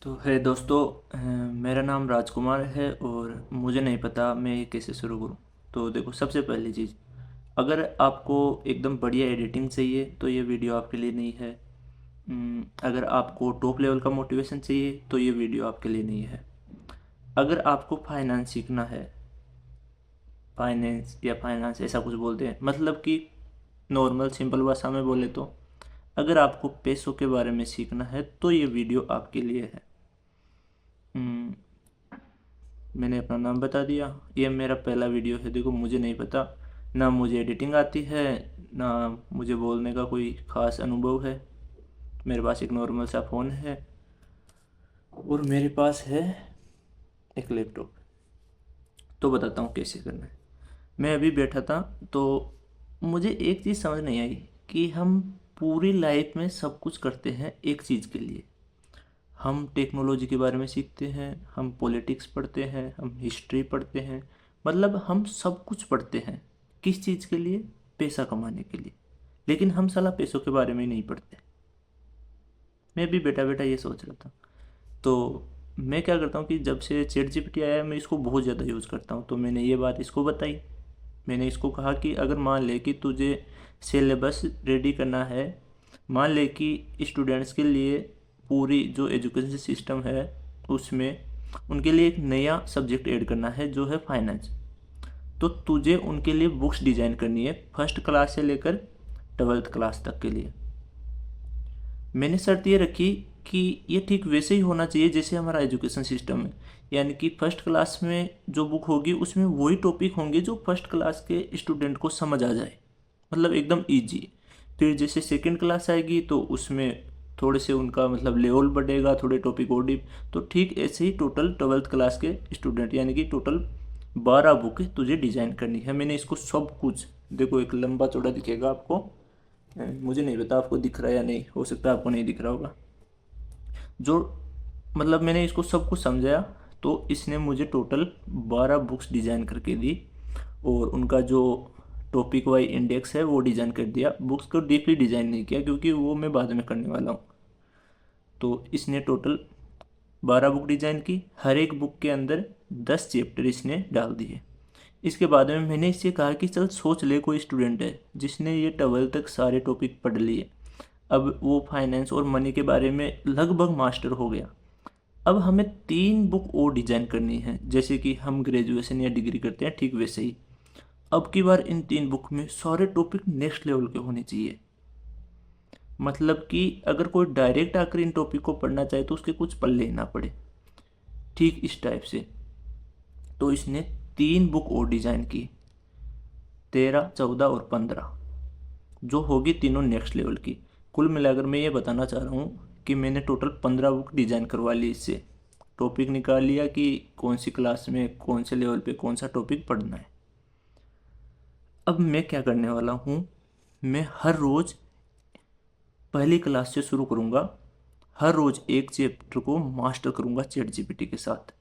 तो है दोस्तों, मेरा नाम राजकुमार है और मुझे नहीं पता मैं ये कैसे शुरू करूँ। तो देखो, सबसे पहली चीज़, अगर आपको एकदम बढ़िया एडिटिंग चाहिए तो ये वीडियो आपके लिए नहीं है। अगर आपको टॉप लेवल का मोटिवेशन चाहिए तो ये वीडियो आपके लिए नहीं है। अगर आपको फाइनेंस सीखना है, फाइनेंस या फाइनेंस ऐसा कुछ बोलते हैं, मतलब कि नॉर्मल सिंपल भाषा में बोले तो अगर आपको पैसों के बारे में सीखना है तो ये वीडियो आपके लिए है। हम्म, मैंने अपना नाम बता दिया। ये मेरा पहला वीडियो है। देखो, मुझे नहीं पता, ना मुझे एडिटिंग आती है, ना मुझे बोलने का कोई ख़ास अनुभव है। मेरे पास एक नॉर्मल सा फ़ोन है और मेरे पास है एक लैपटॉप। तो बताता हूँ कैसे करना है। मैं अभी बैठा था तो मुझे एक चीज़ समझ नहीं आई कि हम पूरी लाइफ में सब कुछ करते हैं एक चीज़ के लिए। हम टेक्नोलॉजी के बारे में सीखते हैं, हम पॉलिटिक्स पढ़ते हैं, हम हिस्ट्री पढ़ते हैं, मतलब हम सब कुछ पढ़ते हैं। किस चीज़ के लिए? पैसा कमाने के लिए। लेकिन हम साला पैसों के बारे में ही नहीं पढ़ते। मैं भी बैठा बैठा ये सोच रहा था। तो मैं क्या करता हूँ कि जब से चैट जीपीटी आया है मैं इसको बहुत ज़्यादा यूज़ करता हूँ। तो मैंने ये बात इसको बताई। मैंने इसको कहा कि अगर मान ले कि तुझे सिलेबस रेडी करना है, मान ले कि स्टूडेंट्स के लिए पूरी जो एजुकेशन सिस्टम है उसमें उनके लिए एक नया सब्जेक्ट ऐड करना है जो है फाइनेंस। तो तुझे उनके लिए बुक्स डिज़ाइन करनी है फर्स्ट क्लास से लेकर 12th क्लास तक के लिए। मैंने शर्त ये रखी कि ये ठीक वैसे ही होना चाहिए जैसे हमारा एजुकेशन सिस्टम है। यानी कि फर्स्ट क्लास में जो बुक होगी उसमें वही टॉपिक होंगे जो फर्स्ट क्लास के स्टूडेंट को समझ आ जाए, मतलब एकदम इजी। फिर जैसे सेकंड क्लास आएगी तो उसमें थोड़े से उनका मतलब लेवल बढ़ेगा, थोड़े टॉपिक और डीप। तो ठीक ऐसे ही टोटल 12th क्लास के स्टूडेंट, यानी कि टोटल 12 बुक तुझे डिज़ाइन करनी है। मैंने इसको सब कुछ, देखो एक लंबा चौड़ा दिखेगा आपको, मुझे नहीं पता आपको दिख रहा है या नहीं, हो सकता है आपको नहीं दिख रहा होगा। जो मतलब मैंने इसको सब कुछ समझाया तो इसने मुझे टोटल 12 बुक्स डिज़ाइन करके दी और उनका जो टॉपिक वाइज इंडेक्स है वो डिज़ाइन कर दिया। बुक्स को डीपली डिज़ाइन नहीं किया क्योंकि वो मैं बाद में करने वाला हूँ। तो इसने टोटल 12 बुक डिज़ाइन की, हर एक बुक के अंदर 10 चैप्टर इसने डाल दिए। इसके बाद में मैंने इससे कहा कि चल सोच ले, कोई स्टूडेंट है जिसने ये 12 तक सारे टॉपिक पढ़ लिए, अब वो फाइनेंस और मनी के बारे में लगभग मास्टर हो गया। अब हमें 3 बुक और डिजाइन करनी है, जैसे कि हम ग्रेजुएशन या डिग्री करते हैं ठीक वैसे ही। अब की बार इन 3 बुक में सारे टॉपिक नेक्स्ट लेवल के होने चाहिए। मतलब कि अगर कोई डायरेक्ट आकर इन टॉपिक को पढ़ना चाहे तो उसके कुछ पल्ले ही ना पड़े, ठीक इस टाइप से। तो इसने 3 बुक और डिजाइन की, 13, 14 और 15, जो होगी तीनों नेक्स्ट लेवल की। कुल मिलाकर मैं ये बताना चाह रहा हूँ कि मैंने टोटल 15 बुक डिजाइन करवा ली इससे। टॉपिक निकाल लिया कि कौन सी क्लास में कौन से लेवल पे कौन सा टॉपिक पढ़ना है। अब मैं क्या करने वाला हूँ, मैं हर रोज़ पहली क्लास से शुरू करूँगा। हर रोज़ एक चैप्टर को मास्टर करूँगा चैट जीपीटी के साथ।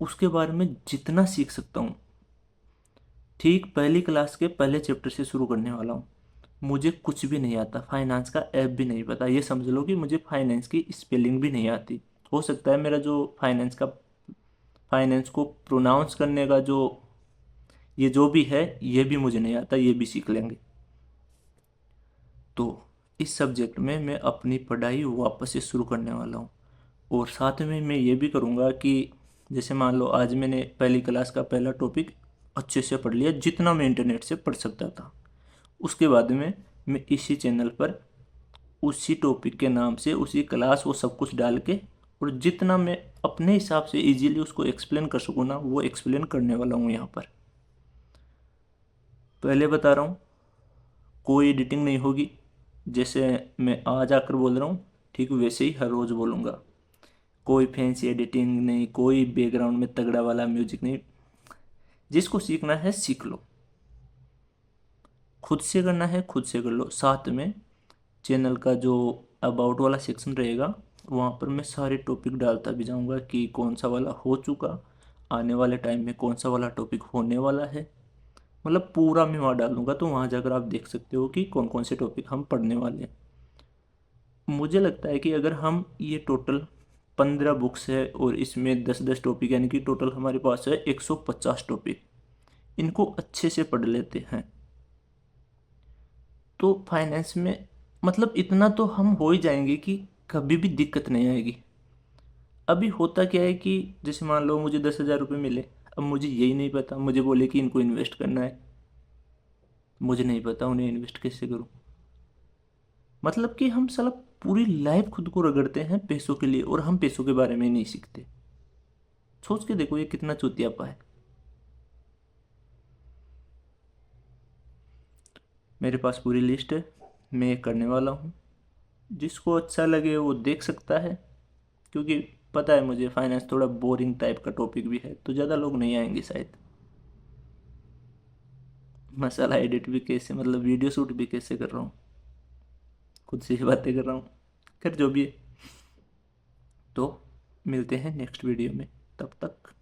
उसके बारे में जितना सीख सकता हूँ, ठीक पहली क्लास के पहले चैप्टर से शुरू करने वाला हूँ। मुझे कुछ भी नहीं आता, फाइनेंस का ऐप भी नहीं पता, ये समझ लो कि मुझे फाइनेंस की स्पेलिंग भी नहीं आती। हो सकता है मेरा जो फाइनेंस को प्रोनाउंस करने का जो ये जो भी है ये भी मुझे नहीं आता, ये भी सीख लेंगे। तो इस सब्जेक्ट में मैं अपनी पढ़ाई वापस से शुरू करने वाला हूँ। और साथ में मैं ये भी करूँगा कि जैसे मान लो आज मैंने पहली क्लास का पहला टॉपिक अच्छे से पढ़ लिया जितना मैं इंटरनेट से पढ़ सकता था। उसके बाद में मैं इसी चैनल पर उसी टॉपिक के नाम से उसी क्लास वो सब कुछ डाल के और जितना मैं अपने हिसाब से इजीली उसको एक्सप्लेन कर सकूँ ना, वो एक्सप्लेन करने वाला हूँ यहाँ पर। पहले बता रहा हूँ, कोई एडिटिंग नहीं होगी। जैसे मैं आज आकर बोल रहा हूँ ठीक वैसे ही हर रोज़ बोलूँगा। कोई फैंसी एडिटिंग नहीं, कोई बैकग्राउंड में तगड़ा वाला म्यूजिक नहीं। जिसको सीखना है सीख लो, खुद से करना है खुद से कर लो। साथ में चैनल का जो अबाउट वाला सेक्शन रहेगा वहाँ पर मैं सारे टॉपिक डालता भी जाऊँगा कि कौन सा वाला हो चुका, आने वाले टाइम में कौन सा वाला टॉपिक होने वाला है। मतलब पूरा मैं वहाँ डाल दूँगा, तो वहाँ जाकर आप देख सकते हो कि कौन कौन से टॉपिक हम पढ़ने वाले हैं। मुझे लगता है कि अगर हम ये टोटल 15 बुक्स है और इसमें 10-10 टॉपिक, यानी कि टोटल हमारे पास है 150 टॉपिक। इनको अच्छे से पढ़ लेते हैं तो फाइनेंस में मतलब इतना तो हम हो ही जाएंगे कि कभी भी दिक्कत नहीं आएगी। अभी होता क्या है कि जैसे मान लो मुझे 10,000 रुपये मिले, अब मुझे यही नहीं पता, मुझे बोले कि इनको इन्वेस्ट करना है, मुझे नहीं पता उन्हें इन्वेस्ट कैसे करूं। मतलब कि हम साला पूरी लाइफ खुद को रगड़ते हैं पैसों के लिए और हम पैसों के बारे में ही नहीं सीखते। सोच के देखो ये कितना चूतियापा है। मेरे पास पूरी लिस्ट है, मैं ये करने वाला हूँ। जिसको अच्छा लगे वो देख सकता है, क्योंकि पता है मुझे फाइनेंस थोड़ा बोरिंग टाइप का टॉपिक भी है तो ज़्यादा लोग नहीं आएंगे शायद। मसाला एडिट भी कैसे, मतलब वीडियो शूट भी कैसे कर रहा हूँ, खुद से ही बातें कर रहा हूँ। खैर जो भी है, तो मिलते हैं नेक्स्ट वीडियो में, तब तक